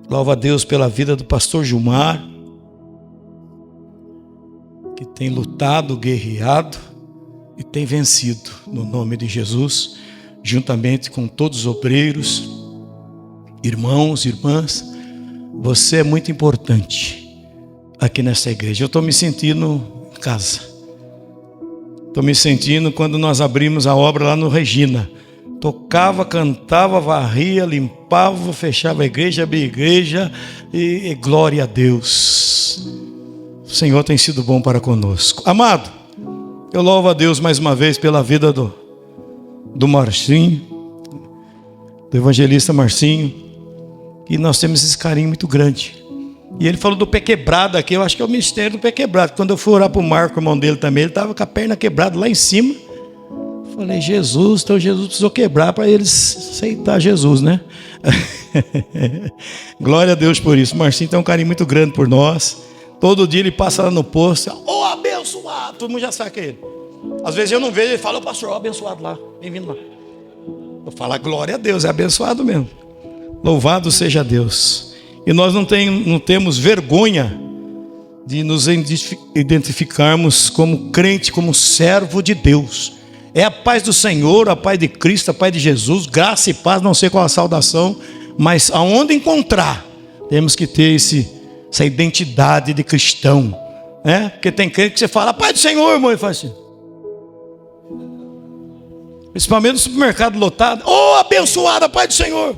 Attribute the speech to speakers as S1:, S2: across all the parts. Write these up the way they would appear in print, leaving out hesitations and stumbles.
S1: Louvo a Deus pela vida do pastor Gilmar, que tem lutado, guerreado e tem vencido no nome de Jesus, juntamente com todos os obreiros, irmãos, irmãs. Você é muito importante aqui nessa igreja. Eu estou me sentindo em casa. Estou me sentindo quando nós abrimos a obra lá no Regina. Tocava, cantava, varria, limpava, fechava a igreja, abria a igreja e glória a Deus. O Senhor tem sido bom para conosco. Amado, eu louvo a Deus mais uma vez pela vida do Marcinho, do evangelista Marcinho, e nós temos esse carinho muito grande. E ele falou do pé quebrado aqui, eu acho que é o mistério do pé quebrado. Quando eu fui orar para o Marco, o irmão dele também, ele estava com a perna quebrada lá em cima. Falei, Jesus, então Jesus precisou quebrar para eles aceitar Jesus, né? Glória a Deus por isso. O Marcinho tem um carinho muito grande por nós. Todo dia ele passa lá no posto, ô abençoado, todo mundo já sabe que é ele. Às vezes eu não vejo, ele fala, ô pastor, ó abençoado lá, bem-vindo lá. Eu falo, glória a Deus, é abençoado mesmo. Louvado seja Deus. E nós não temos vergonha de nos identificarmos como crente, como servo de Deus. É a paz do Senhor, a paz de Cristo, a paz de Jesus, graça e paz, não sei qual a saudação, mas aonde encontrar, temos que ter essa identidade de cristão, né? Porque tem crente que você fala, paz do Senhor, irmão, e faz assim. Principalmente no supermercado lotado, abençoada, paz do Senhor.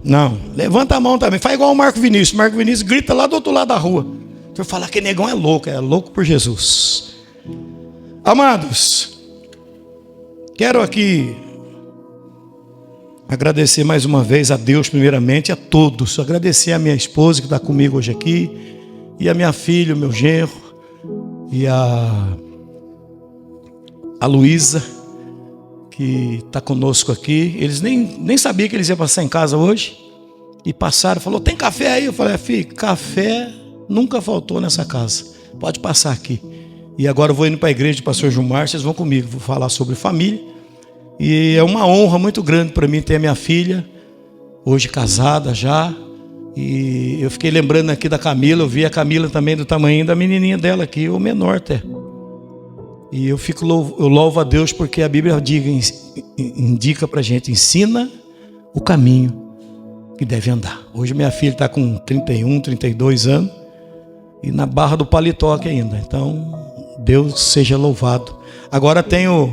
S1: Não, levanta a mão também, faz igual o Marco Vinícius. Marco Vinícius grita lá do outro lado da rua. Você falar que negão é louco por Jesus. Amados, quero aqui agradecer mais uma vez a Deus, primeiramente, a todos. Agradecer a minha esposa que está comigo hoje aqui, e a minha filha, o meu genro, e a Luísa, que está conosco aqui. Eles nem sabiam que eles iam passar em casa hoje, e passaram, falou, tem café aí? Eu falei, filho, café nunca faltou nessa casa, pode passar aqui. E agora eu vou indo para a igreja do pastor Gilmar, vocês vão comigo, vou falar sobre família. E é uma honra muito grande para mim ter a minha filha, hoje casada já. E eu fiquei lembrando aqui da Camila, eu vi a Camila também do tamanho da menininha dela aqui, ou menor até. E eu louvo a Deus porque a Bíblia indica para a gente, ensina o caminho que deve andar. Hoje minha filha está com 31, 32 anos e na barra do palitoque ainda. Então, Deus seja louvado. Agora tem o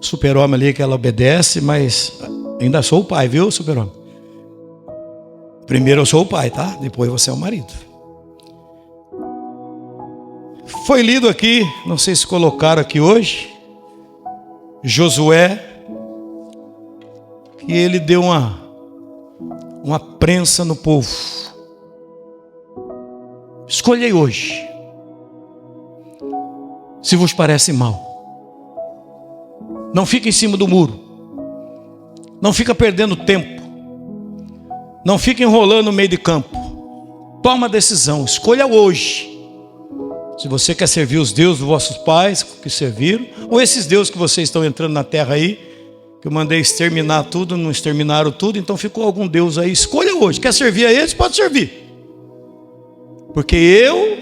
S1: super-homem ali que ela obedece, mas ainda sou o pai, viu, super-homem? Primeiro eu sou o pai, tá? Depois você é o marido. Foi lido aqui, não sei se colocaram aqui hoje, Josué, que ele deu uma prensa no povo. Escolhei hoje, se vos parece mal. Não fica em cima do muro. Não fica perdendo tempo. Não fica enrolando no meio de campo. Toma a decisão, escolha hoje. Se você quer servir os deuses dos vossos pais que serviram, ou esses deuses que vocês estão entrando na terra aí, que eu mandei exterminar tudo, não exterminaram tudo, então ficou algum deus aí. Escolha hoje. Quer servir a eles? Pode servir. Porque eu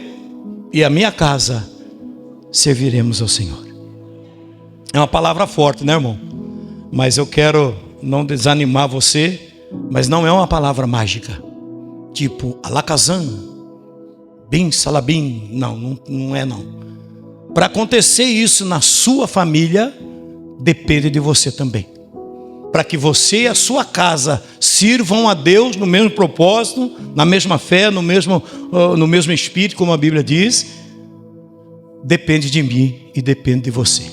S1: e a minha casa serviremos ao Senhor. É uma palavra forte, né, irmão? Mas eu quero não desanimar você, mas não é uma palavra mágica. Tipo, alakazam, bin salabim. Não é não. Para acontecer isso na sua família, depende de você também. Para que você e a sua casa sirvam a Deus no mesmo propósito, na mesma fé, no mesmo espírito, como a Bíblia diz, depende de mim e depende de você.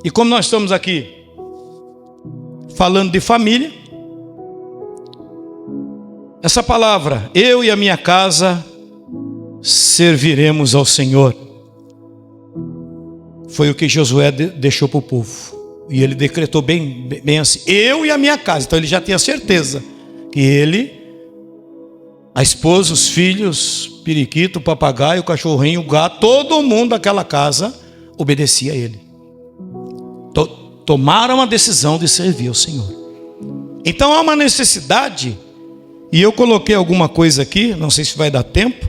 S1: E como nós estamos aqui falando de família, essa palavra, eu e a minha casa serviremos ao Senhor, foi o que Josué deixou para o povo. E ele decretou bem assim, eu e a minha casa. Então ele já tinha certeza que ele, a esposa, os filhos, periquito, o papagaio, o cachorrinho, o gato, todo mundo daquela casa obedecia a ele. Tomaram a decisão de servir ao Senhor. Então há uma necessidade E eu coloquei alguma coisa aqui, não sei se vai dar tempo.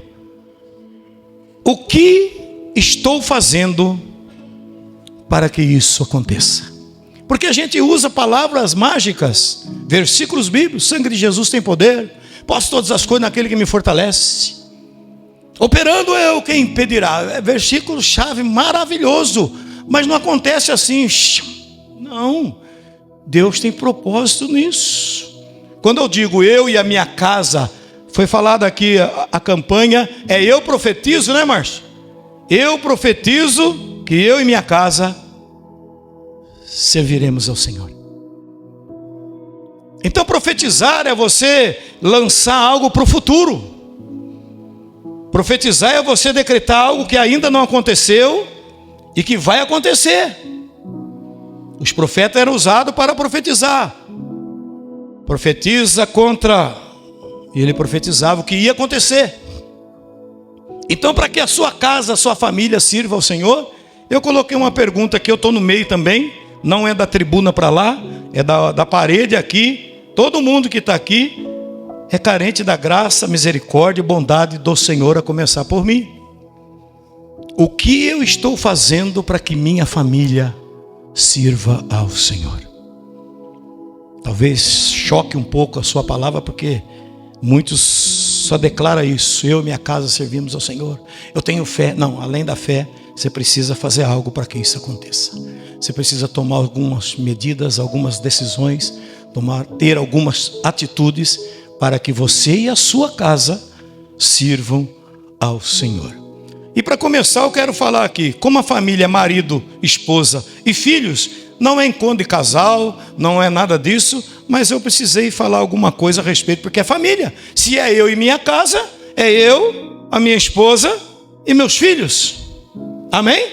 S1: O que estou fazendo para que isso aconteça? Porque a gente usa palavras mágicas, versículos bíblicos: sangue de Jesus tem poder, posso todas as coisas naquele que me fortalece. Operando eu, quem impedirá? É versículo-chave maravilhoso, mas não acontece assim. Não, Deus tem propósito nisso. Quando eu digo eu e a minha casa, foi falado aqui a campanha, eu profetizo, né, Márcio? Eu profetizo que eu e minha casa serviremos ao Senhor. Então profetizar é você lançar algo para o futuro. Profetizar é você decretar algo que ainda não aconteceu e que vai acontecer. Os profetas eram usados para profetizar. Profetiza contra, e ele profetizava o que ia acontecer. Então, para que a sua casa, a sua família sirva ao Senhor, eu coloquei uma pergunta aqui, eu estou no meio também, não é da tribuna para lá, é da parede aqui. Todo mundo que está aqui é carente da graça, misericórdia e bondade do Senhor, a começar por mim. O que eu estou fazendo para que minha família sirva ao Senhor? Talvez choque um pouco a sua palavra, porque muitos só declaram isso: eu e minha casa servimos ao Senhor, eu tenho fé. Não, além da fé, você precisa fazer algo para que isso aconteça. Você precisa tomar algumas medidas, algumas decisões, ter algumas atitudes para que você e a sua casa sirvam ao Senhor. E para começar, eu quero falar aqui, como a família, marido, esposa e filhos, não é encontro de casal, não é nada disso, mas eu precisei falar alguma coisa a respeito, porque é família. Se é eu e minha casa, é eu, a minha esposa e meus filhos. Amém?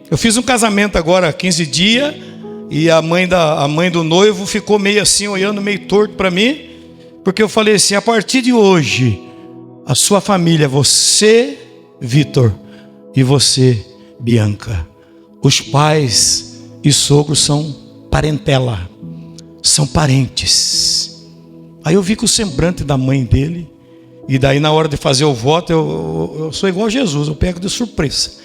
S1: Eu fiz um casamento agora há 15 dias, e a mãe do noivo ficou meio assim, olhando meio torto para mim, porque eu falei assim: a partir de hoje, a sua família, você, Vitor, e você, Bianca, os pais e sogros são parentela, são parentes. Aí eu vi que o semblante da mãe dele, e daí na hora de fazer o voto, eu sou igual a Jesus, eu pego de surpresa.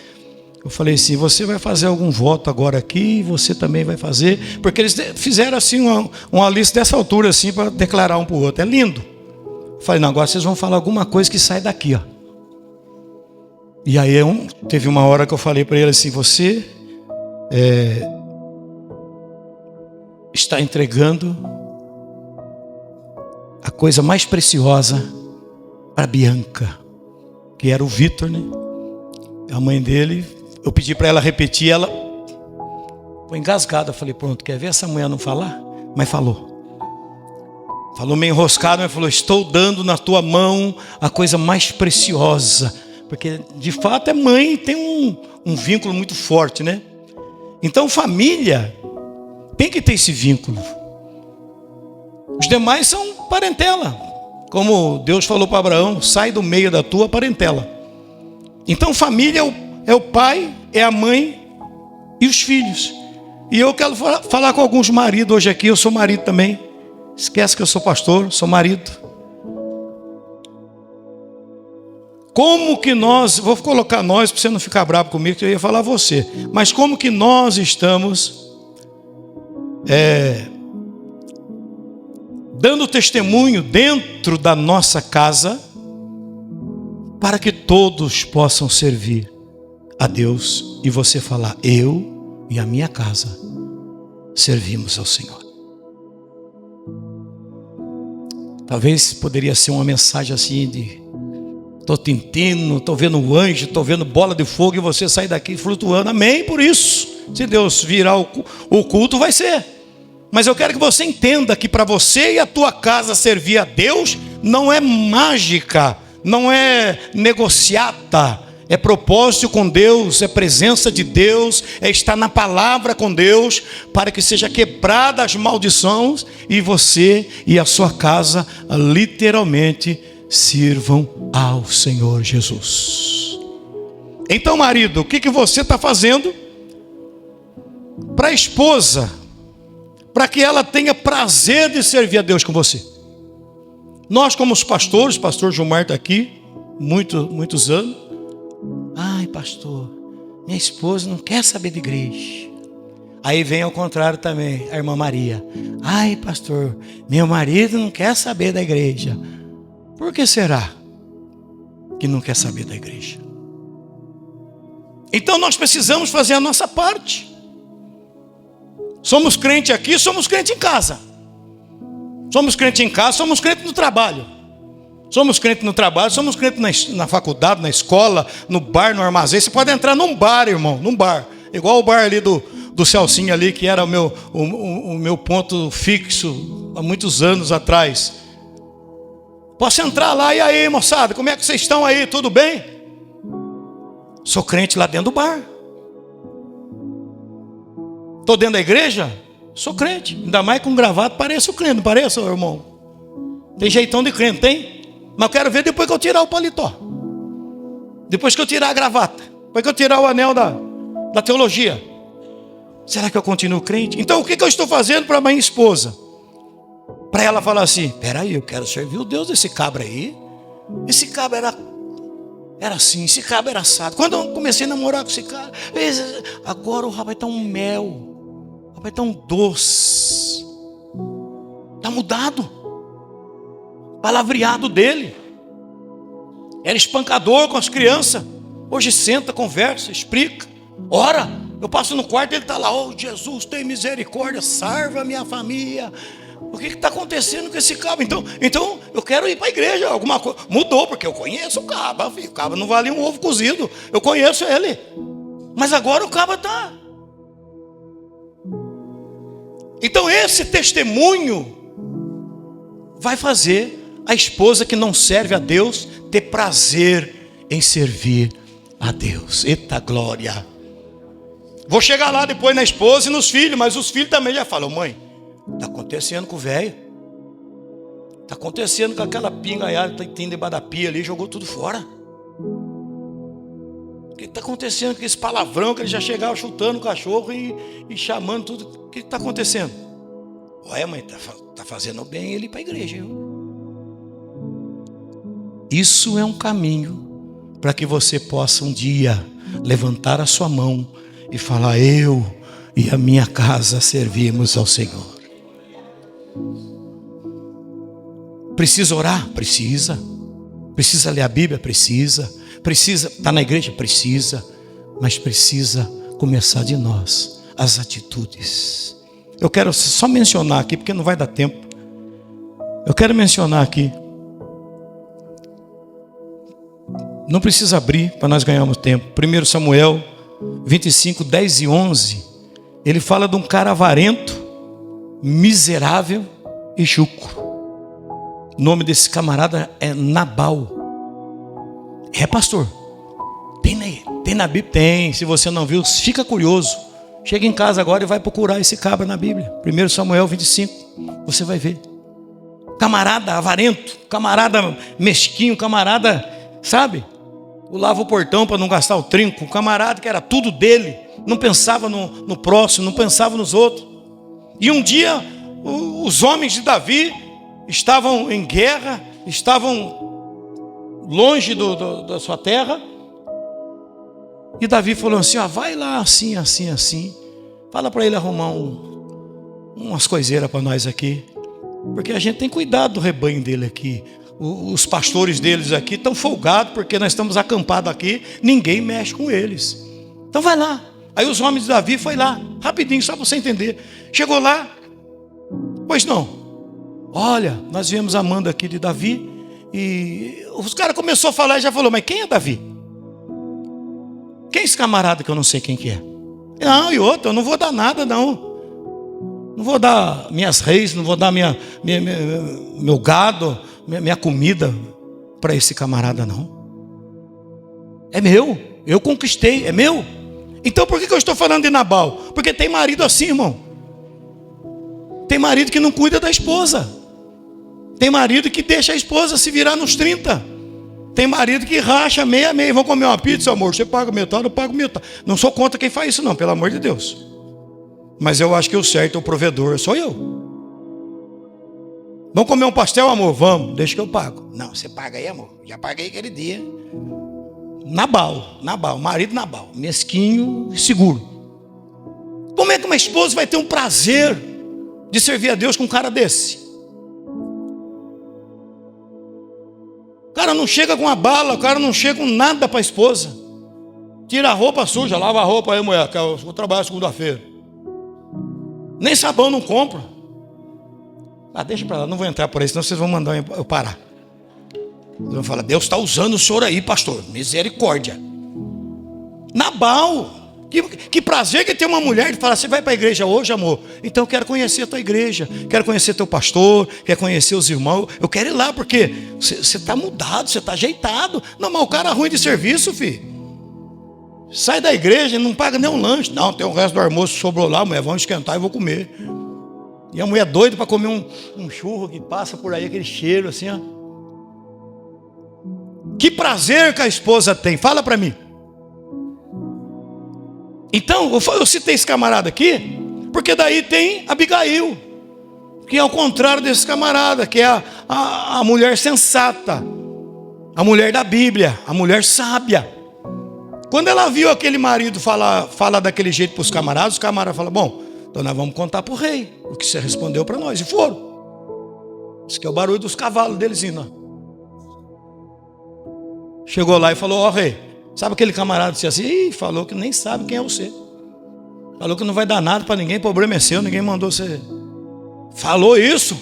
S1: Eu falei assim: você vai fazer algum voto agora aqui, você também vai fazer, porque eles fizeram assim uma lista dessa altura assim, para declarar um para o outro. É lindo. Eu falei: não, agora vocês vão falar alguma coisa que sai daqui, ó. E aí teve uma hora que eu falei para ele assim: você está entregando a coisa mais preciosa para Bianca, que era o Vitor, né? A mãe dele. Eu pedi para ela repetir, ela foi engasgada. Eu falei: pronto, quer ver essa mulher não falar? Mas falou. Falou meio enroscado, mas falou: estou dando na tua mão a coisa mais preciosa. Porque de fato é mãe, tem um vínculo muito forte, né? Então família tem que ter esse vínculo. Os demais são parentela. Como Deus falou para Abraão: sai do meio da tua parentela. Então família é o pai, é a mãe e os filhos. E eu quero falar com alguns maridos hoje aqui. Eu sou marido também. Esquece que eu sou pastor, sou marido. Como que nós, vou colocar nós para você não ficar bravo comigo, que eu ia falar você, mas como que nós estamos dando testemunho dentro da nossa casa para que todos possam servir a Deus, e você falar: eu e a minha casa servimos ao Senhor. Talvez poderia ser uma mensagem assim de: estou tentando, estou vendo um anjo, estou vendo bola de fogo, e você sai daqui flutuando. Amém por isso. Se Deus virar o culto, vai ser. Mas eu quero que você entenda que para você e a tua casa servir a Deus, não é mágica, não é negociata, é propósito com Deus, é presença de Deus, é estar na palavra com Deus, para que seja quebrada as maldições e você e a sua casa literalmente sirvam ao Senhor Jesus. Então, marido, o que você está fazendo para a esposa, para que ela tenha prazer de servir a Deus com você? Nós como os pastores, o pastor Gilmar está aqui, muitos anos. Ai, pastor, minha esposa não quer saber de igreja. Aí vem ao contrário também, a irmã Maria. Ai, pastor, meu marido não quer saber da igreja. Por que será que não quer saber da igreja? Então nós precisamos fazer a nossa parte. Somos crente aqui, somos crente em casa. Somos crente em casa, somos crente no trabalho. Somos crente no trabalho, somos crente na faculdade, na escola, no bar, no armazém. Você pode entrar num bar, irmão, num bar. Igual o bar ali do Celcinho ali, que era o meu ponto fixo há muitos anos atrás. Posso entrar lá, e aí, moçada, como é que vocês estão aí? Tudo bem? Sou crente lá dentro do bar. Estou dentro da igreja? Sou crente. Ainda mais com gravata, pareço crente, não pareço, irmão? Tem jeitão de crente, tem? Mas eu quero ver depois que eu tirar o paletó. Depois que eu tirar a gravata. Depois que eu tirar o anel da teologia. Será que eu continuo crente? Então o que eu estou fazendo para a minha esposa? Para ela falar assim, peraí, eu quero servir o Deus desse cabra aí. Esse cabra era assim, esse cabra era assado. Quando eu comecei a namorar com esse cara, agora o rapaz está um mel. O rapaz está um doce. Está mudado. Palavreado dele. Era espancador com as crianças. Hoje senta, conversa, explica, ora. Eu passo no quarto, ele está lá, oh Jesus, tem misericórdia, salva a minha família. O que está acontecendo com esse cabra? Então eu quero ir para a igreja, alguma coisa. Mudou, porque eu conheço o cabra, filho. O cabra não vale um ovo cozido, eu conheço ele. Mas agora o cabra está. Então esse testemunho vai fazer a esposa que não serve a Deus ter prazer em servir a Deus. Eita glória! Vou chegar lá depois na esposa e nos filhos, mas os filhos também já falam, mãe, está acontecendo com o velho. Está acontecendo com aquela pingaiada que tem debaixo da pia ali, jogou tudo fora. O que está acontecendo com esse palavrão que ele já chegava chutando o cachorro e chamando tudo? O que está acontecendo? Ué, mãe, está fazendo bem ele ir para a igreja. Isso é um caminho para que você possa um dia levantar a sua mão e falar, eu e a minha casa servimos ao Senhor. Precisa orar? Precisa. Precisa ler a Bíblia? Precisa. Precisa estar na igreja? Precisa. Mas precisa começar de nós, as atitudes. Eu quero só mencionar aqui, porque não vai dar tempo. Eu quero mencionar aqui. Não precisa abrir para nós ganharmos tempo. 1 Samuel 25, 10 e 11. Ele fala de um cara avarento, miserável e chucro. O nome desse camarada é Nabal. É, pastor? Tem na Bíblia? Tem. Se você não viu, fica curioso. Chega em casa agora e vai procurar esse cabra na Bíblia. 1 Samuel 25. Você vai ver. Camarada avarento, camarada mesquinho, camarada, sabe? Pulava o portão para não gastar o trinco. Um camarada que era tudo dele. Não pensava no próximo, não pensava nos outros. E um dia, os homens de Davi estavam em guerra, estavam longe da sua terra. E Davi falou assim, vai lá assim, assim, assim. Fala para ele arrumar umas coiseiras para nós aqui. Porque a gente tem cuidado do rebanho dele aqui. Os pastores deles aqui estão folgados, porque nós estamos acampados aqui, ninguém mexe com eles. Então vai lá. Aí os homens de Davi foi lá, rapidinho, só para você entender. Chegou lá, pois não. Olha, nós viemos a manda aqui de Davi, e os caras começaram a falar e já falou, mas quem é Davi? Quem é esse camarada que eu não sei quem que é? Não, e outro, eu não vou dar nada não. Não vou dar minhas reis, não vou dar meu gado, minha comida para esse camarada não. É meu, eu conquistei, é meu. Então por que eu estou falando de Nabal? Porque tem marido assim, irmão. Tem marido que não cuida da esposa. Tem marido que deixa a esposa se virar nos 30. Tem marido que racha meia. Vão comer uma pizza, amor, você paga metade, eu pago metade. Não sou contra quem faz isso não, pelo amor de Deus. Mas eu acho que o certo é o provedor, sou eu. Vamos comer um pastel, amor? Vamos, deixa que eu pago. Não, você paga aí, amor. Já paguei aquele dia. Nabal, marido Nabal, mesquinho e seguro. Como é que uma esposa vai ter um prazer de servir a Deus com um cara desse? O cara não chega com a bala, o cara não chega com nada para a esposa. Tira a roupa suja, lava a roupa aí, mulher, que eu vou trabalhar segunda-feira. Nem sabão não compra. Deixa para lá, não vou entrar por aí, senão vocês vão mandar eu parar. Eles vão falar, Deus está usando o senhor aí, pastor, misericórdia. Nabal, que prazer que tem uma mulher que fala, você vai para a igreja hoje, amor? Então eu quero conhecer a tua igreja, quero conhecer teu pastor, quero conhecer os irmãos, eu quero ir lá, porque você está mudado, você está ajeitado. Não, mas o cara ruim de serviço, filho. Sai da igreja e não paga nem um lanche. Não, tem o resto do almoço que sobrou lá, mulher, vamos esquentar e vou comer. E a mulher doida para comer um churro que passa por aí, aquele cheiro assim, ó. Que prazer que a esposa tem, fala para mim. Então, eu citei esse camarada aqui, porque daí tem Abigail, que é ao contrário desse camarada, que é a mulher sensata, a mulher da Bíblia, a mulher sábia. Quando ela viu aquele marido falar daquele jeito para os camaradas falaram, bom, então nós vamos contar para o rei o que você respondeu para nós. E foram. Isso que é o barulho dos cavalos deles indo. Chegou lá e falou, ó rei, sabe aquele camarada disse assim, falou que nem sabe quem é você. Falou que não vai dar nada para ninguém, problema é seu, ninguém mandou você. Falou isso,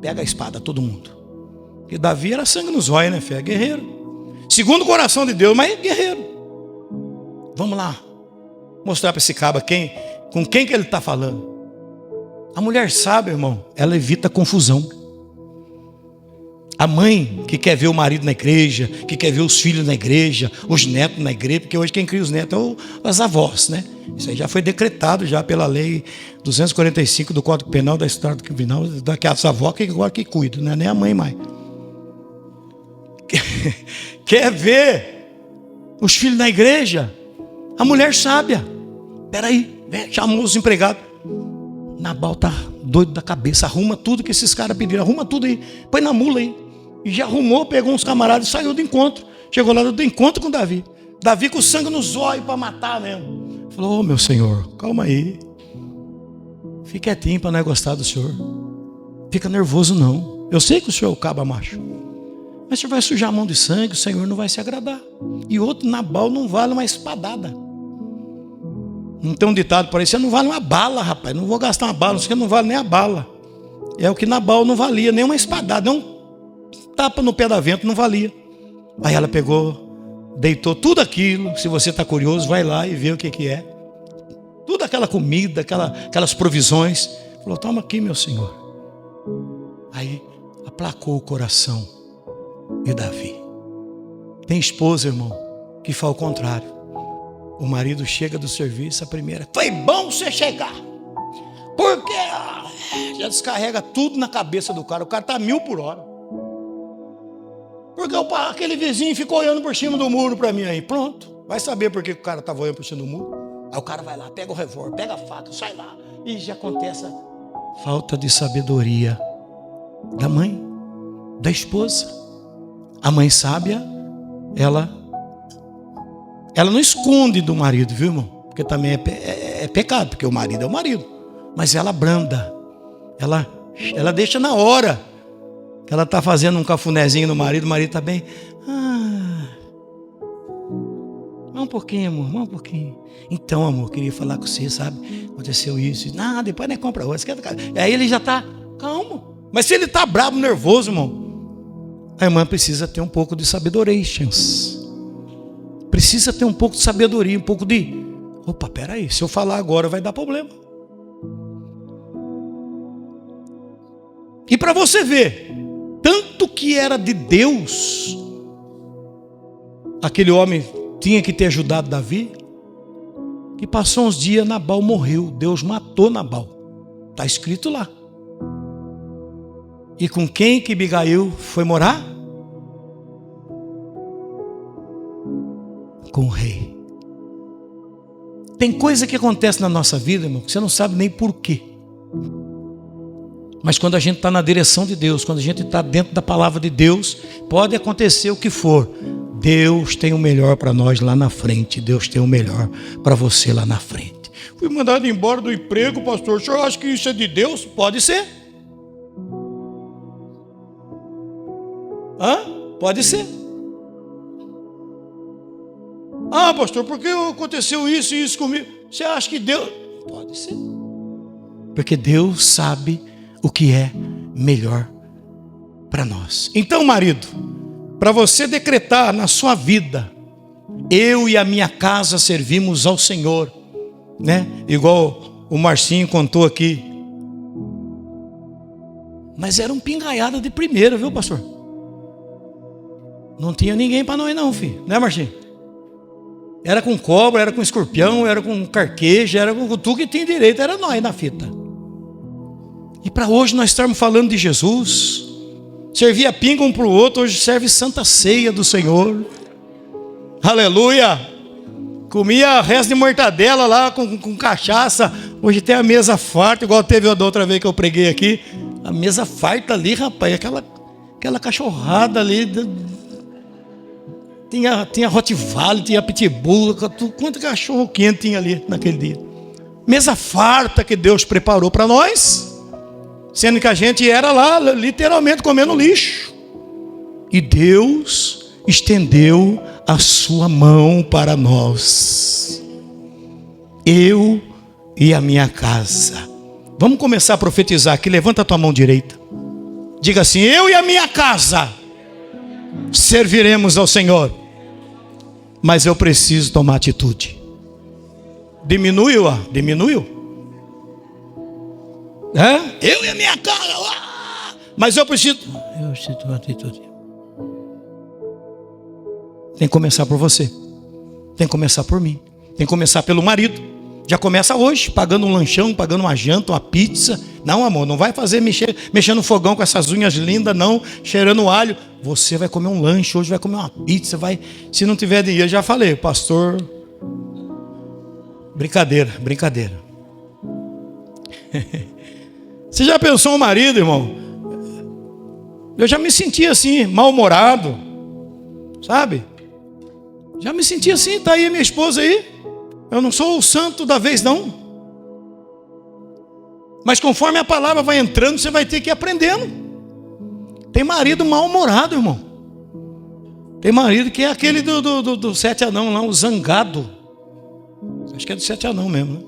S1: pega a espada, todo mundo. Porque Davi era sangue nos olhos, né, filho? É guerreiro. Segundo o coração de Deus, mas é guerreiro. Vamos lá, mostrar para esse caba com quem que ele está falando. A mulher sabe, irmão, ela evita confusão. A mãe que quer ver o marido na igreja, que quer ver os filhos na igreja, os netos na igreja, porque hoje quem cria os netos é as avós, né? Isso aí já foi decretado já pela lei 245 do Código Penal da História Criminal, daquelas avós que agora que cuidam, né? Nem a mãe mais. Quer ver os filhos na igreja? A mulher sábia. Peraí, chamou os empregados. Nabal tá doido da cabeça, arruma tudo que esses caras pediram, arruma tudo aí, põe na mula aí. E já arrumou, pegou uns camaradas e saiu do encontro. Chegou lá do encontro com Davi. Davi com sangue nos olhos para matar mesmo. Falou, meu senhor, calma aí. Fique quietinho para não gostar do senhor. Fica nervoso não. Eu sei que o senhor é o caba macho. Mas o senhor vai sujar a mão de sangue, o senhor não vai se agradar. E outro, Nabal não vale uma espadada. Não tem um ditado por aí, você não vale uma bala, rapaz. Não vou gastar uma bala, você não vale nem a bala. É o que Nabal não valia, nem uma espadada, nem um tapa no pé da vento, não valia. Aí ela pegou, deitou tudo aquilo. Se você está curioso, vai lá e vê o que é. Toda aquela comida, aquelas provisões. Falou, toma aqui, meu senhor. Aí aplacou o coração de Davi. Tem esposa, irmão, que faz o contrário. O marido chega do serviço, a primeira, foi bom você chegar. Porque já descarrega tudo na cabeça do cara. O cara está 1000 por hora. Porque aquele vizinho ficou olhando por cima do muro para mim aí. Pronto. Vai saber por que o cara estava olhando por cima do muro. Aí o cara vai lá, pega o revólver, pega a faca, sai lá. E já acontece a falta de sabedoria da mãe, da esposa. A mãe sábia, ela não esconde do marido, viu, irmão? Porque também é pecado, porque o marido é o marido. Mas ela branda. Ela deixa na hora que ela está fazendo um cafunézinho no marido, o marido está bem. Um pouquinho, amor, um pouquinho. Então, amor, queria falar com você, sabe? Aconteceu isso. Não, depois nem compra outra. Aí ele já está calmo. Mas se ele está bravo, nervoso, irmão, a irmã precisa ter um pouco de sabedoria. Precisa ter um pouco de sabedoria, um pouco de... Opa, peraí, se eu falar agora vai dar problema. E para você ver, tanto que era de Deus, aquele homem tinha que ter ajudado Davi, que passou uns dias, Nabal morreu, Deus matou Nabal, está escrito lá. E com quem que Abigail foi morar? Com o rei. Tem coisa que acontece na nossa vida, irmão, que você não sabe nem por quê. Mas quando a gente está na direção de Deus, quando a gente está dentro da palavra de Deus, pode acontecer o que for, Deus tem o melhor para nós lá na frente. Deus tem o melhor para você lá na frente. Fui mandado embora do emprego, pastor. O senhor acha que isso é de Deus? Pode ser. Pode ser. Pastor, por que aconteceu isso e isso comigo? Você acha que Deus... Pode ser. Porque Deus sabe o que é melhor para nós. Então, marido, para você decretar na sua vida, eu e a minha casa servimos ao Senhor, né? Igual o Marcinho contou aqui. Mas era um pingaiada de primeira, viu, pastor? Não tinha ninguém para nós não, filho. Né, Marcinho? Era com cobra, era com escorpião, era com carqueja, era com tudo que tinha direito, era nós na fita. E para hoje nós estamos falando de Jesus. Servia pinga um para o outro, hoje serve Santa Ceia do Senhor. Aleluia! Comia resto de mortadela lá com cachaça. Hoje tem a mesa farta, igual teve da outra vez que eu preguei aqui. A mesa farta ali, rapaz, aquela cachorrada ali. Tinha Rottweiler, tinha Pitbull, quanto cachorro quente tinha ali naquele dia. Mesa farta que Deus preparou para nós. Sendo que a gente era lá literalmente comendo lixo. E Deus estendeu a sua mão para nós. Eu e a minha casa. Vamos começar a profetizar aqui. Levanta a tua mão direita. Diga assim: eu e a minha casa serviremos ao Senhor. Mas eu preciso tomar atitude. Diminuiu? Eu e a minha casa. Mas eu preciso tomar atitude. Tem que começar por você. Tem que começar por mim. Tem que começar pelo marido. Já começa hoje, pagando um lanchão, pagando uma janta, uma pizza. Não, amor, não vai fazer mexer no fogão com essas unhas lindas, não, cheirando alho. Você vai comer um lanche, hoje vai comer uma pizza, vai. Se não tiver dinheiro, já falei, pastor. Brincadeira. Você já pensou um marido, irmão? Eu já me senti assim, mal-humorado, sabe? Já me senti assim, tá aí minha esposa aí. Eu não sou o santo da vez, não. Mas conforme a palavra vai entrando, você vai ter que ir aprendendo. Tem marido mal-humorado, irmão. Tem marido que é aquele do 7 anão lá, o zangado. Acho que é do 7 anão mesmo, né?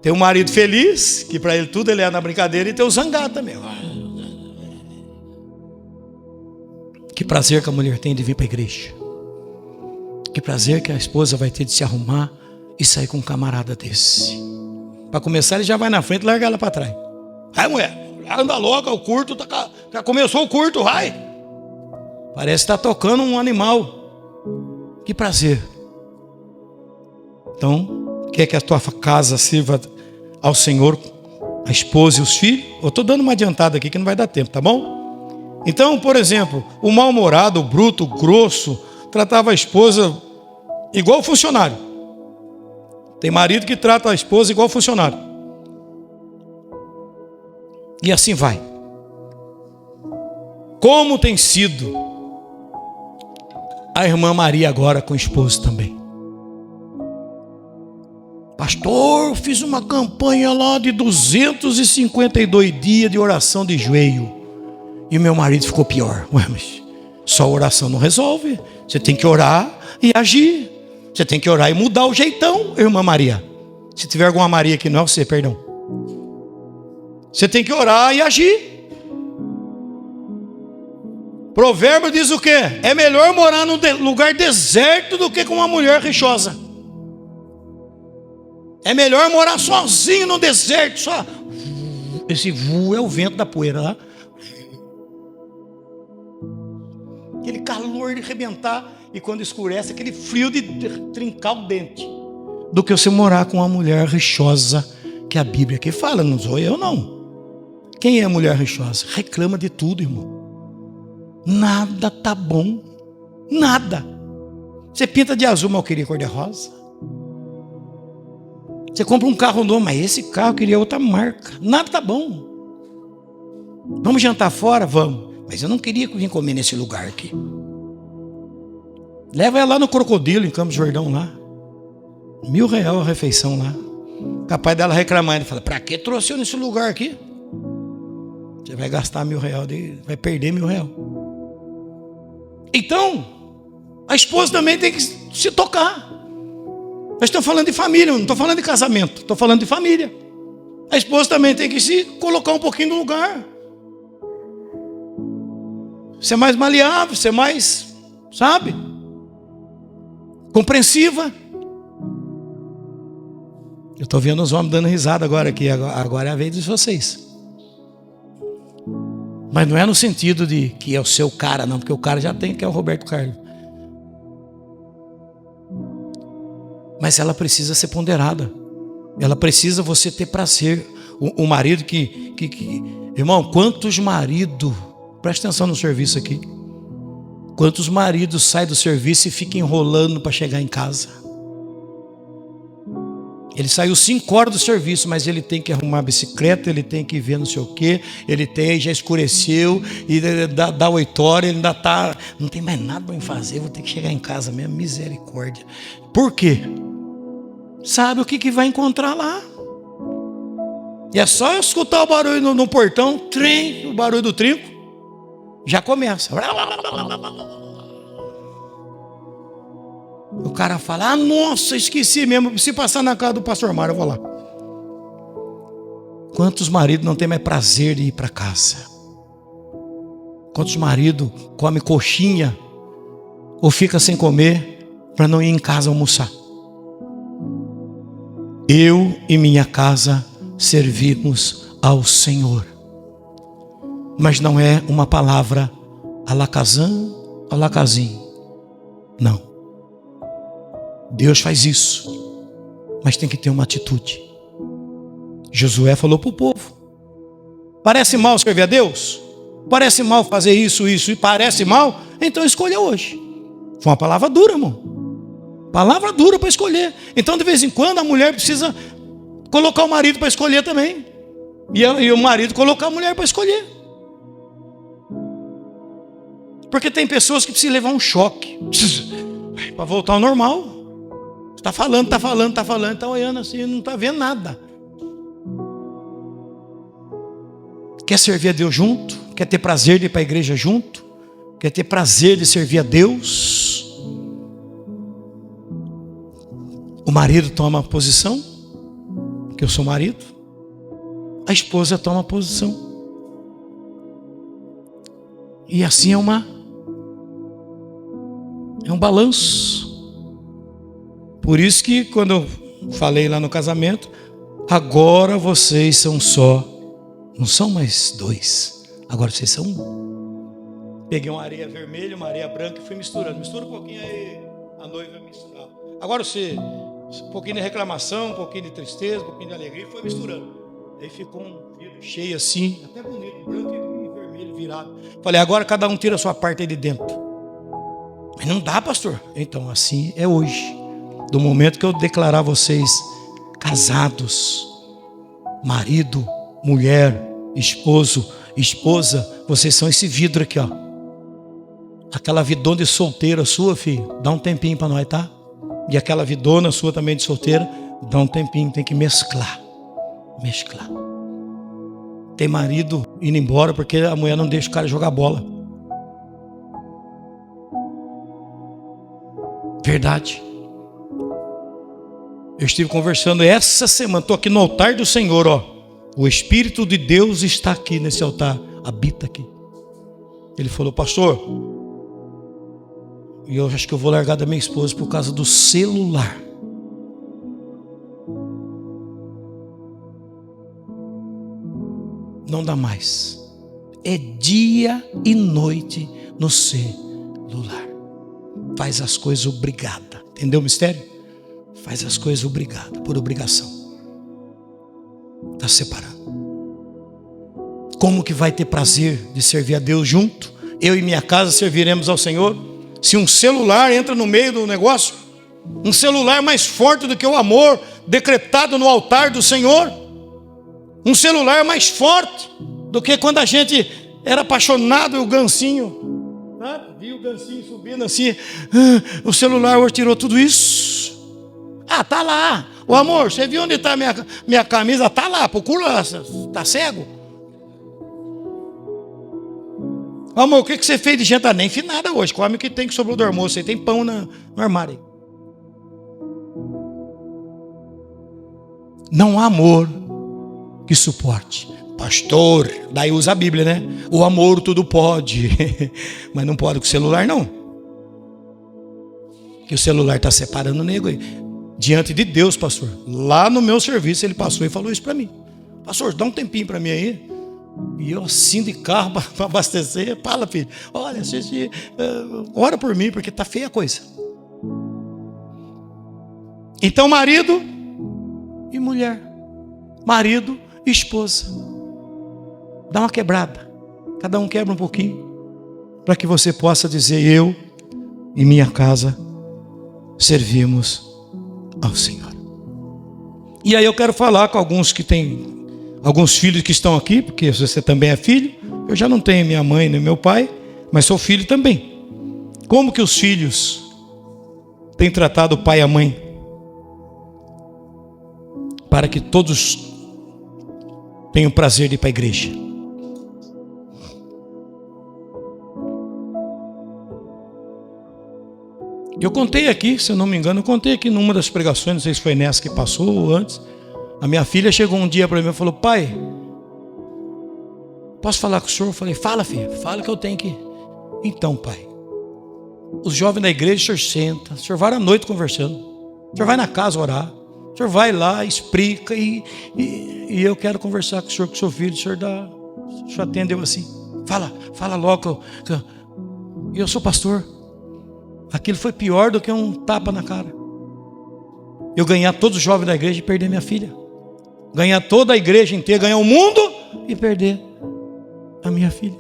S1: Tem um marido feliz, que para ele tudo ele é na brincadeira, e tem o zangado também. Que prazer que a mulher tem de vir para a igreja. Que prazer que a esposa vai ter de se arrumar e sair com um camarada desse. Para começar, ele já vai na frente e larga ela para trás. Vai, mulher, anda logo, o curto, já começou o curto, vai. Parece que está tocando um animal. Que prazer. Então, quer que a tua casa sirva ao Senhor, a esposa e os filhos? Eu estou dando uma adiantada aqui que não vai dar tempo, tá bom? Então, por exemplo, o mal-humorado, o bruto, o grosso, tratava a esposa igual funcionário. Tem marido que trata a esposa igual funcionário. E assim vai. Como tem sido a irmã Maria agora com o esposo também. Pastor, fiz uma campanha lá de 252 dias de oração de joelho. E meu marido ficou pior. Ué, mas só oração não resolve. Você tem que orar e agir. Você tem que orar e mudar o jeitão, irmã Maria. Se tiver alguma Maria aqui, não é você, perdão. Você tem que orar e agir. Provérbio diz o quê? É melhor morar num lugar deserto do que com uma mulher rixosa. É melhor morar sozinho no deserto, só. Esse vu é o vento da poeira lá. Aquele calor de arrebentar. E quando escurece, aquele frio de trincar o dente. Do que você morar com uma mulher rixosa, que a Bíblia aqui fala, não sou eu não. Quem é a mulher rixosa? Reclama de tudo, irmão. Nada tá bom. Nada. Você pinta de azul, mas eu queria cor de rosa. Você compra um carro novo, mas esse carro eu queria outra marca. Nada tá bom. Vamos jantar fora? Vamos. Mas eu não queria vir comer nesse lugar aqui. Leva ela lá no Crocodilo, em Campos do Jordão, lá. R$1.000 a refeição lá. Capaz dela reclamar. Ele fala, pra que trouxe eu nesse lugar aqui? Você vai gastar R$1.000, vai perder R$1.000. Então, a esposa também tem que se tocar. Nós estamos falando de família, não estou falando de casamento, estou falando de família. A esposa também tem que se colocar um pouquinho no lugar. Ser mais maleável, ser mais, sabe? Compreensiva. Eu estou vendo os homens dando risada agora aqui. Agora é a vez de vocês. Mas não é no sentido de que é o seu cara, não. Porque o cara já tem, que é o Roberto Carlos. Mas ela precisa ser ponderada. Ela precisa você ter prazer. O marido que... Irmão, quantos maridos... Presta atenção no serviço aqui. Quantos maridos saem do serviço e ficam enrolando para chegar em casa? Ele saiu 5 horas do serviço, mas ele tem que arrumar a bicicleta, ele tem que ver não sei o quê, já escureceu, e dá 8 horas, ele ainda está, não tem mais nada para fazer, vou ter que chegar em casa mesmo, misericórdia. Por quê? Sabe o que vai encontrar lá? E é só escutar o barulho no portão, o barulho do trinco, já começa. O cara fala, nossa, esqueci mesmo, se passar na casa do pastor Mário, eu vou lá. Quantos maridos não têm mais prazer de ir para casa? Quantos maridos comem coxinha ou fica sem comer para não ir em casa almoçar? Eu e minha casa servimos ao Senhor. Mas não é uma palavra alacazim. Não. Deus faz isso, mas tem que ter uma atitude. Josué falou para o povo: parece mal servir a Deus? Parece mal fazer isso e parece mal? Então escolha hoje. Foi uma palavra dura, irmão. Palavra dura para escolher. Então de vez em quando a mulher precisa colocar o marido para escolher também. E o marido colocar a mulher para escolher. Porque tem pessoas que precisam levar um choque para voltar ao normal. Está falando, está olhando assim, não está vendo nada. Quer servir a Deus junto? Quer ter prazer de ir para a igreja junto? Quer ter prazer de servir a Deus? O marido toma posição, porque eu sou marido. A esposa toma posição. E assim é um balanço. Por isso que quando eu falei lá no casamento, agora vocês são só, não são mais 2, agora vocês são 1. Peguei uma areia vermelha, uma areia branca e fui misturando. Mistura um pouquinho aí, a noiva misturar. Agora você, um pouquinho de reclamação, um pouquinho de tristeza, um pouquinho de alegria, foi misturando. Aí ficou um vidro cheio assim, até bonito, branco e vermelho virado. Falei, agora cada um tira a sua parte aí de dentro. Mas não dá, pastor. Então assim é hoje. Do momento que eu declarar vocês casados, marido, mulher, esposo, esposa, vocês são esse vidro aqui, ó. Aquela vidona de solteira sua, filho, dá um tempinho para nós, tá? E aquela vidona sua também de solteira, dá um tempinho, tem que mesclar. Tem marido indo embora porque a mulher não deixa o cara jogar bola. Verdade. Eu estive conversando essa semana, estou aqui no altar do Senhor, ó. O Espírito de Deus está aqui nesse altar, habita aqui. Ele falou, pastor, e eu acho que eu vou largar da minha esposa por causa do celular. Não dá mais. É dia e noite no celular. Faz as coisas obrigada. Entendeu o mistério? Faz as coisas obrigada, por obrigação. Está separando. Como que vai ter prazer de servir a Deus junto? Eu e minha casa serviremos ao Senhor. Se um celular entra no meio do negócio, um celular mais forte do que o amor decretado no altar do Senhor, um celular mais forte do que quando a gente era apaixonado, o gancinho, viu o gancinho subindo assim, o celular hoje tirou tudo isso. Tá lá. O amor, você viu onde está minha camisa? Tá lá, procura, tá cego? Amor, o que você fez de jantar? Nem fiz nada hoje, come o que tem que sobrou do almoço, aí tem pão no armário. Não há amor que suporte. Pastor, daí usa a Bíblia, né? O amor tudo pode, mas não pode com o celular não. Que o celular está separando o nego aí. Diante de Deus, pastor. Lá no meu serviço ele passou e falou isso para mim. Pastor, dá um tempinho para mim aí. E eu assim de carro para abastecer. Fala, filho, olha, ora por mim, porque está feia a coisa. Então marido e mulher, marido e esposa, dá uma quebrada, cada um quebra um pouquinho, para que você possa dizer: eu e minha casa servimos ao Senhor. E aí eu quero falar com alguns que têm alguns filhos que estão aqui, porque você também é filho. Eu já não tenho minha mãe nem meu pai, mas sou filho também. Como que os filhos têm tratado o pai e a mãe? Para que todos tenham prazer de ir para a igreja. Eu contei aqui, se eu não me engano, eu contei aqui numa das pregações, não sei se foi nessa que passou ou antes. A minha filha chegou um dia para mim e falou: pai, posso falar com o senhor? Eu falei: fala, filha, fala que eu tenho que... Então, pai, os jovens da igreja, o senhor senta, o senhor vai à noite conversando, o senhor vai na casa orar, o senhor vai lá, explica, e eu quero conversar com o seu filho, o senhor atendeu assim, fala logo, e eu sou pastor. Aquilo foi pior do que um tapa na cara. Eu ganhar todos os jovens da igreja e perder minha filha, ganhar toda a igreja inteira, ganhar o mundo e perder a minha filha.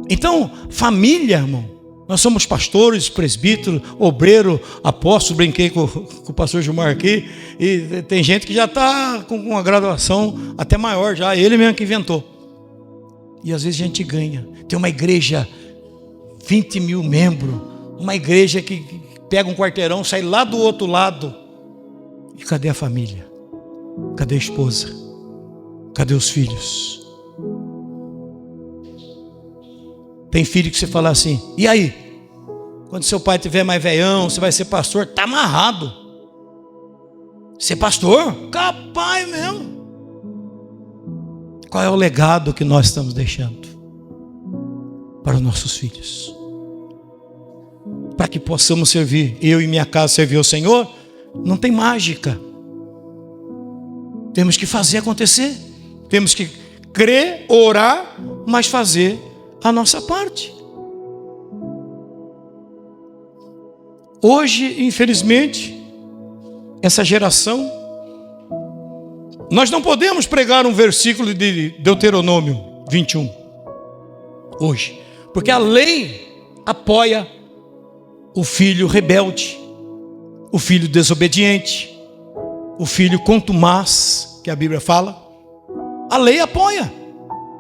S1: Então, família, irmão, nós somos pastores, presbíteros, obreiro, apóstolo. Brinquei com o pastor Gilmar aqui, e tem gente que já está com uma graduação até maior já, ele mesmo que inventou. E às vezes a gente ganha. Tem uma igreja, 20 mil membros, uma igreja que pega um quarteirão, sai lá do outro lado. E cadê a família? Cadê a esposa? Cadê os filhos? Tem filho que você fala assim: e aí? Quando seu pai tiver mais velhão, você vai ser pastor? Está amarrado. Ser pastor? Capaz mesmo. Qual é o legado que nós estamos deixando para os nossos filhos? Para que possamos servir, eu e minha casa servir ao Senhor, não tem mágica. Temos que fazer acontecer. Temos que crer, orar, mas fazer a nossa parte. Hoje, infelizmente, essa geração, nós não podemos pregar um versículo de Deuteronômio 21 hoje, porque a lei apoia o filho rebelde, o filho desobediente, o filho contumaz, que a Bíblia fala. A lei apoia.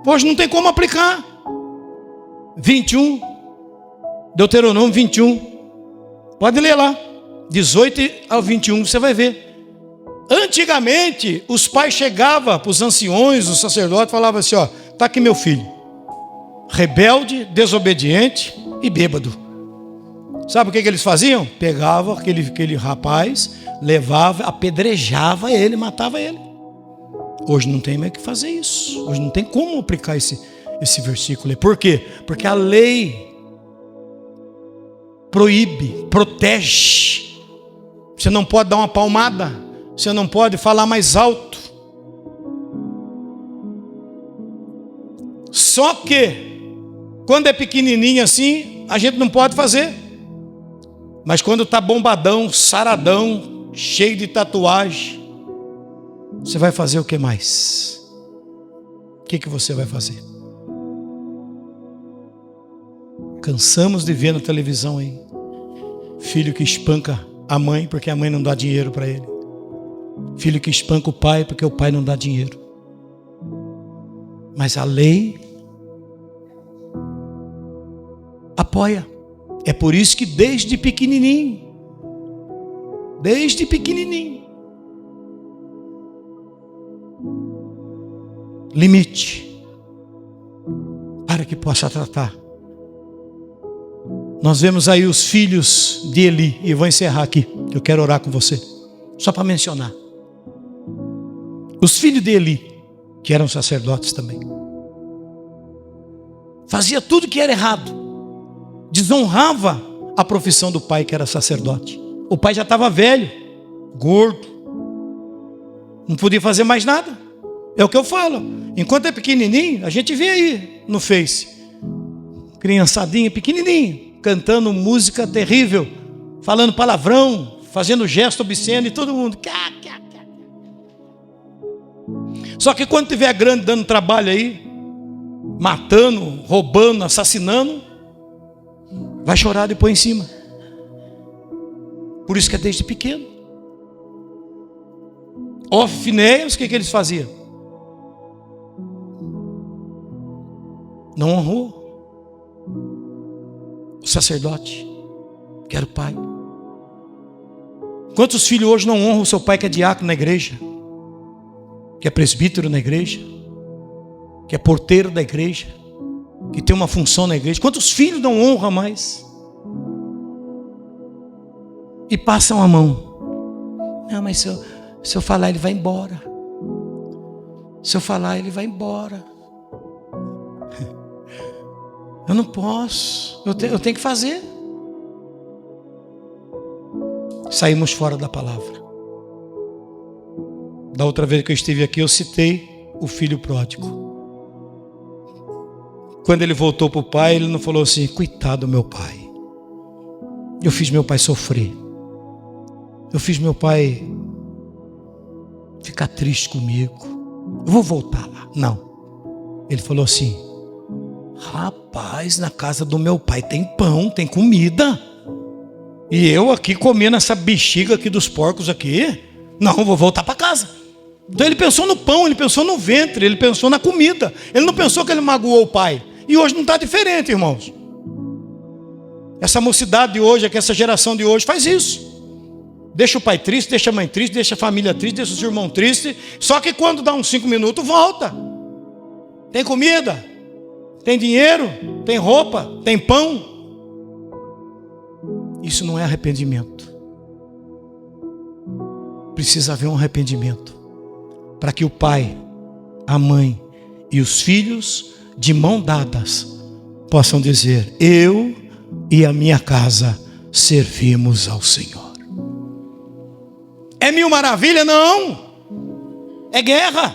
S1: Hoje não tem como aplicar. 21, Deuteronômio 21. Pode ler lá, 18 ao 21, você vai ver. Antigamente, os pais chegavam para os anciões, os sacerdotes, falavam assim: ó, está aqui meu filho, rebelde, desobediente e bêbado. Sabe o que eles faziam? Pegavam aquele rapaz, levava, apedrejava ele, matava ele. Hoje não tem mais o que fazer isso. Hoje não tem como aplicar esse versículo. Por quê? Porque a lei proíbe, protege. Você não pode dar uma palmada, você não pode falar mais alto. Só que quando é pequenininho assim, a gente não pode fazer. Mas quando está bombadão, saradão, cheio de tatuagem, você vai fazer o que mais? O que você vai fazer? Cansamos de ver na televisão aí filho que espanca a mãe porque a mãe não dá dinheiro para ele, filho que espanca o pai porque o pai não dá dinheiro. Mas a lei apoia. É por isso que desde pequenininho, limite para que possa tratar. Nós vemos aí os filhos de Eli, e vou encerrar aqui, que eu quero orar com você, só para mencionar. Os filhos de Eli, que eram sacerdotes também, fazia tudo que era errado, desonrava a profissão do pai, que era sacerdote. O pai já estava velho, gordo, não podia fazer mais nada. É o que eu falo, enquanto é pequenininho, a gente vê aí no Face, criançadinha pequenininho, cantando música terrível, falando palavrão, fazendo gesto obsceno, e todo mundo Só que quando tiver grande dando trabalho aí, matando, roubando, assassinando, vai chorar depois em cima. Por isso que é desde pequeno. Ofni e Finéias, o que eles faziam? Não honrou o sacerdote, que era o pai. Quantos filhos hoje não honram o seu pai, que é diácono na igreja, que é presbítero na igreja, que é porteiro da igreja, que tem uma função na igreja? Quantos filhos não honram mais? E passam a mão. Não, mas se eu falar, ele vai embora. Se eu falar, ele vai embora. Eu não posso, eu tenho que fazer. Saímos fora da palavra. Da outra vez que eu estive aqui, eu citei o filho pródigo. Quando ele voltou para o pai, ele não falou assim: coitado do meu pai, eu fiz meu pai sofrer, eu fiz meu pai ficar triste comigo, eu vou voltar lá. Não, ele falou assim: rapaz, na casa do meu pai tem pão, tem comida, e eu aqui comendo essa bexiga aqui dos porcos aqui, não, vou voltar para casa. Então ele pensou no pão, ele pensou no ventre, ele pensou na comida, ele não pensou que ele magoou o pai. E hoje não está diferente, irmãos. Essa mocidade de hoje, essa geração de hoje faz isso. Deixa o pai triste, deixa a mãe triste, deixa a família triste, deixa os irmãos tristes. Só que quando dá uns 5 minutos, volta. Tem comida, tem dinheiro, tem roupa, tem pão. Isso não é arrependimento. Precisa haver um arrependimento, para que o pai, a mãe e os filhos, de mão dadas, possam dizer: eu e a minha casa servimos ao Senhor. É mil maravilha? Não, é guerra.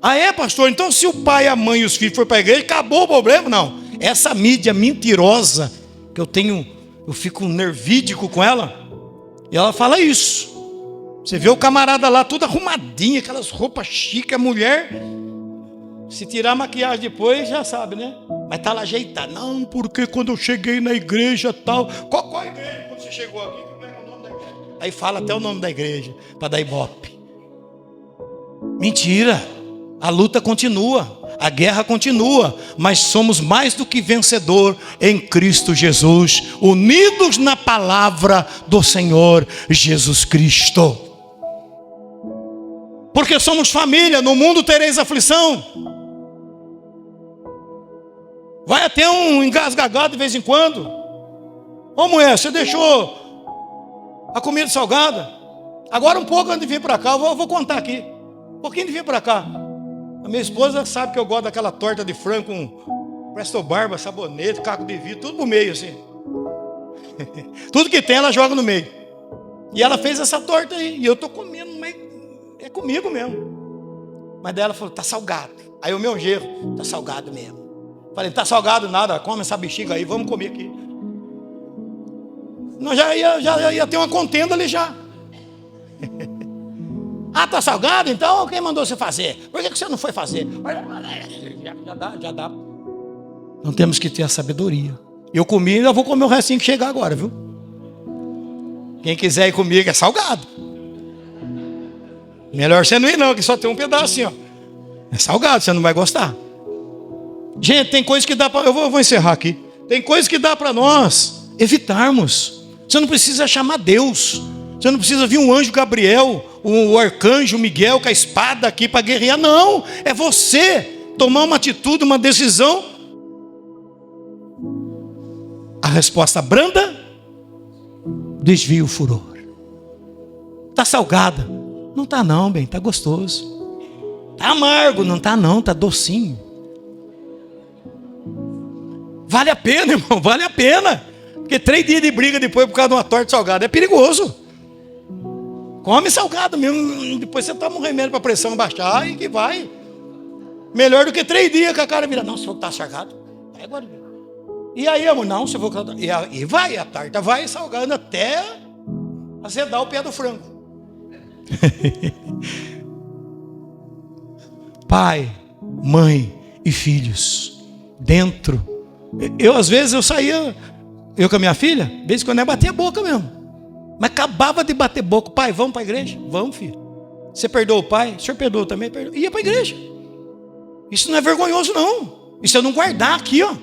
S1: Ah, é, pastor? Então se o pai, a mãe e os filhos forem para a igreja, acabou o problema? Não, essa mídia mentirosa que eu fico nervídico com ela, e ela fala isso. Você vê o camarada lá tudo arrumadinho, aquelas roupas chiques, a mulher, se tirar a maquiagem depois, já sabe, né? Mas tá lá ajeitado. Não, porque quando eu cheguei na igreja tal. Qual igreja quando você chegou aqui? Como é o nome da igreja? Aí fala até o nome da igreja, para dar ibope. Mentira. A luta continua, a guerra continua, mas somos mais do que vencedor em Cristo Jesus, unidos na palavra do Senhor Jesus Cristo. Porque somos família. No mundo tereis aflição. Vai até um engasgagado de vez em quando. Ô mulher, você deixou a comida salgada? Agora um pouco antes de vir para cá, eu vou contar aqui. Um pouquinho de vir para cá. A minha esposa sabe que eu gosto daquela torta de frango com presto barba, sabonete, caco de vidro, tudo no meio assim. Tudo que tem ela joga no meio. E ela fez essa torta aí, e eu estou comendo, mas é comigo mesmo. Mas daí ela falou: tá salgado. Aí o meu gerro: tá salgado mesmo. Falei: não tá salgado nada, come essa bexiga aí, vamos comer aqui. Nós já ia ter uma contenda ali já. Ah, tá salgado? Então quem mandou você fazer? Por que você não foi fazer? Já dá. Não temos que ter a sabedoria. Eu comi e ainda vou comer o restinho que chegar agora, viu? Quem quiser ir comigo é salgado. Melhor você não ir não, que só tem um pedacinho, ó. É salgado, você não vai gostar. Gente, tem coisas que dá para... Eu vou encerrar aqui. Tem coisas que dá para nós evitarmos. Você não precisa chamar Deus. Você não precisa vir um anjo Gabriel, o arcanjo Miguel com a espada aqui para guerrear. Não, é você tomar uma atitude, uma decisão. A resposta branda desvia o furor. Está salgada? Não está não, bem, está gostoso. Está amargo? Não está não, está docinho. Vale a pena, irmão, vale a pena. Porque 3 dias de briga depois por causa de uma torta salgada é perigoso. Come salgado mesmo, depois você toma um remédio para a pressão baixar e que vai. Melhor do que 3 dias que a cara vira, não, se for que está salgado, vai agora. E aí, amor, não, se for que... E vai, a tarta vai salgando até azedar o pé do frango. Pai, mãe e filhos, dentro. Eu às vezes eu saía, eu com a minha filha, de vez em quando eu batia a boca mesmo. Mas acabava de bater boca. Pai, vamos para a igreja? Vamos, filho. Você perdoou o pai? O senhor perdoou também? Perdoou. Ia para a igreja. Isso não é vergonhoso não. Isso é não guardar aqui, ó.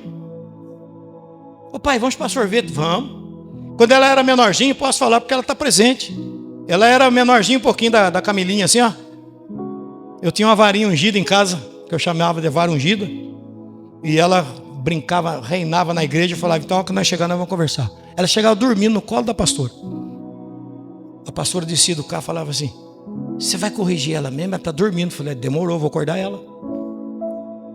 S1: Ô pai, vamos para sorvete? Vamos. Quando ela era menorzinha, posso falar porque ela está presente. Ela era menorzinha um pouquinho da Camilinha assim, ó. Eu tinha uma varinha ungida em casa, que eu chamava de vara ungida. E ela brincava, reinava na igreja e falava, então quando nós chegar nós vamos conversar. Ela chegava dormindo no colo da pastora. A pastora descia do carro e falava assim, você vai corrigir ela mesmo? Ela está dormindo. Eu falei, demorou, vou acordar ela.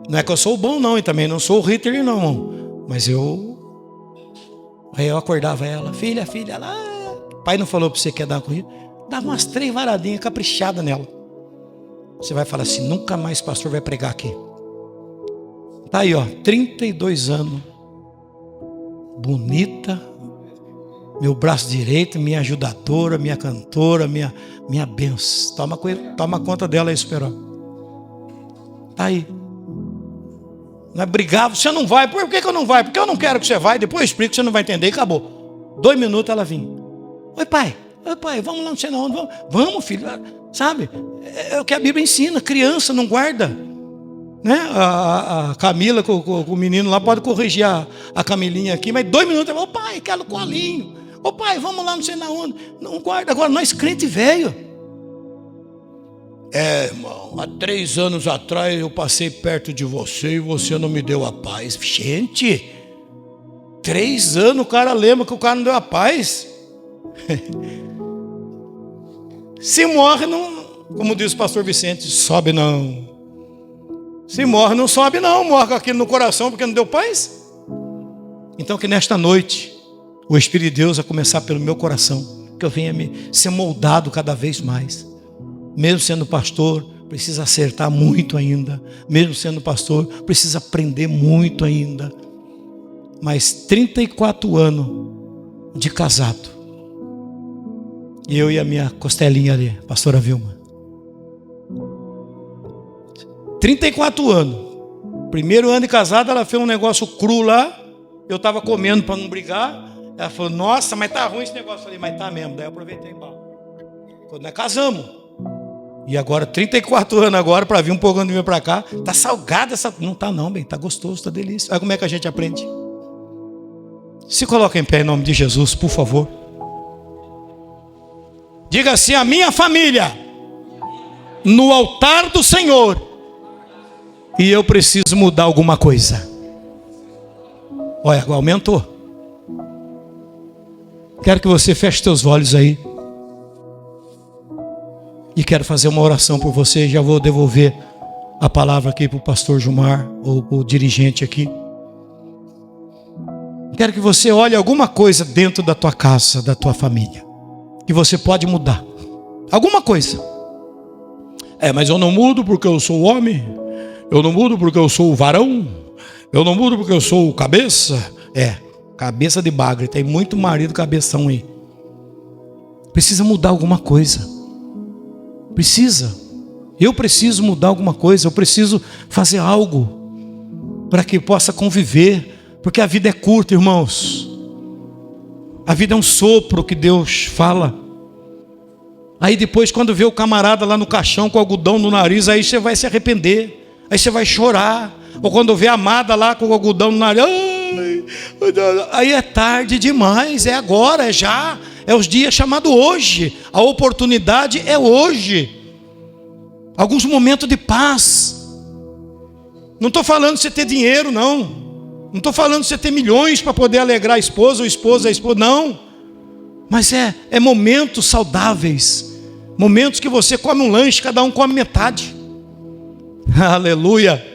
S1: Não é que eu sou bom não, e também não sou o Hitler não, irmão. Mas aí eu acordava ela, filha, ela, pai não falou para você que ia dar uma corrida? Dava umas 3 varadinhas caprichadas nela. Você vai falar assim, nunca mais pastor vai pregar aqui. Tá aí, ó, 32 anos. Bonita. Meu braço direito, minha ajudadora, minha cantora, minha benção. Toma conta dela aí, Esperão. Tá aí. Nós brigávamos, você não vai. Por que eu não vai? Porque eu não quero que você vá. Depois eu explico, você não vai entender e acabou. 2 minutos ela vinha. Oi pai, vamos lá, não sei onde. Vamos, filho. Sabe? É o que a Bíblia ensina. Criança não guarda. Né? A Camila com o menino lá pode corrigir a Camilinha aqui. Mas 2 minutos ela falou, pai, quero colinho. Ô pai, vamos lá, não sei na onde. Não guarda. Agora nós crente velho. Irmão, há 3 anos atrás eu passei perto de você e você não me deu a paz. Gente, 3 anos o cara lembra que o cara não deu a paz. Se morre, não, como diz o pastor Vicente, sobe não. Se morre, não sobe não. Morre com aquilo no coração porque não deu paz. Então que nesta noite o Espírito de Deus vai começar pelo meu coração, que eu venha ser moldado cada vez mais. Mesmo sendo pastor, precisa acertar muito ainda. Mesmo sendo pastor, precisa aprender muito ainda. Mas 34 anos de casado. E eu e a minha costelinha ali, pastora Vilma. 34 anos. Primeiro ano de casado, ela fez um negócio cru lá. Eu estava comendo para não brigar. Ela falou, nossa, mas tá ruim esse negócio. Eu falei, mas tá mesmo. Daí eu aproveitei. Quando nós casamos. E agora, 34 anos agora, para vir um pouco de vir para cá. Tá salgada essa... Não tá não, bem. Tá gostoso, tá delícia. Olha como é que a gente aprende. Se coloca em pé em nome de Jesus, por favor. Diga assim, a minha família no altar do Senhor. E eu preciso mudar alguma coisa. Olha, aumentou. Quero que você feche seus olhos aí. E quero fazer uma oração por você. Já vou devolver a palavra aqui para o pastor Gilmar, ou o dirigente aqui. Quero que você olhe alguma coisa dentro da tua casa, da tua família, que você pode mudar. Alguma coisa. Mas eu não mudo porque eu sou homem. Eu não mudo porque eu sou o varão. Eu não mudo porque eu sou o cabeça. Cabeça de bagre. Tem muito marido cabeção aí. Precisa mudar alguma coisa. Precisa. Eu preciso mudar alguma coisa. Eu preciso fazer algo para que possa conviver. Porque a vida é curta, irmãos. A vida é um sopro que Deus fala. Aí depois, quando vê o camarada lá no caixão com algodão no nariz, aí você vai se arrepender. Aí você vai chorar. Ou quando vê a amada lá com o algodão no nariz, aí é tarde demais, é agora, é já. É os dias chamados hoje. A oportunidade é hoje. Alguns momentos de paz. Não estou falando de você ter dinheiro, não. Não estou falando de você ter milhões para poder alegrar a esposa, ou esposa, a esposa, não. Mas é momentos saudáveis. Momentos que você come um lanche, cada um come metade. Aleluia.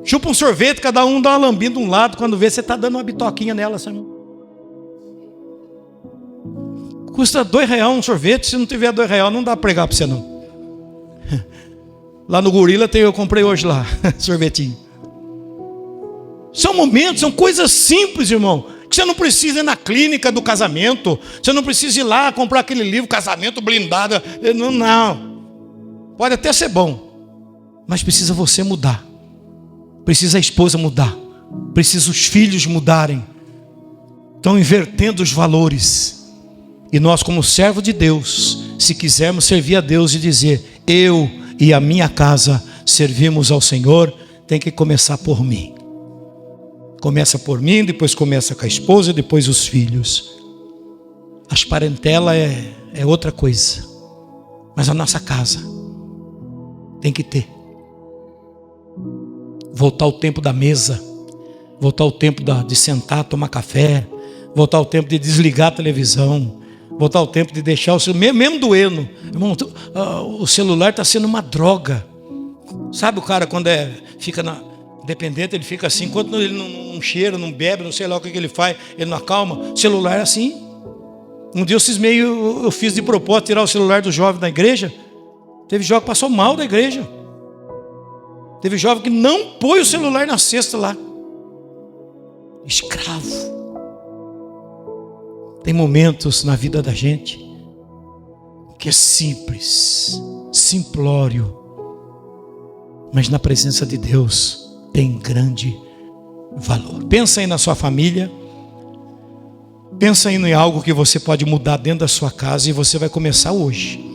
S1: Chupa um sorvete, cada um dá uma lambida de um lado. Quando vê, você está dando uma bitoquinha nela, sabe? Custa R$2 um sorvete. Se não tiver R$2, não dá para pregar para você, não. Lá no Gorila eu comprei hoje lá, sorvetinho. São momentos, são coisas simples, irmão, que você não precisa ir na clínica do casamento. Você não precisa ir lá comprar aquele livro, Casamento Blindado. Não. Pode até ser bom, mas precisa você mudar. Precisa a esposa mudar. Precisa os filhos mudarem. Estão invertendo os valores. E nós, como servo de Deus, se quisermos servir a Deus e dizer: eu e a minha casa servimos ao Senhor, tem que começar por mim. Começa por mim, depois começa com a esposa, depois os filhos. As parentelas é outra coisa. Mas a nossa casa tem que ter. Voltar ao tempo da mesa. Voltar ao tempo de sentar, tomar café. Voltar ao tempo de desligar a televisão. Voltar ao tempo de deixar o celular, mesmo doendo. Irmão, o celular está sendo uma droga. Sabe o cara quando fica dependente, ele fica assim, enquanto ele não cheira, não bebe, não sei lá o que ele faz, ele não acalma. O celular é assim. Um dia eu fiz de propósito tirar o celular do jovem da igreja. Teve jovem que passou mal da igreja. Teve jovem que não pôs o celular na cesta lá. Escravo. Tem momentos na vida da gente que é simples, simplório, mas na presença de Deus tem grande valor. Pensa aí na sua família. Pensa aí em algo que você pode mudar dentro da sua casa, e você vai começar hoje.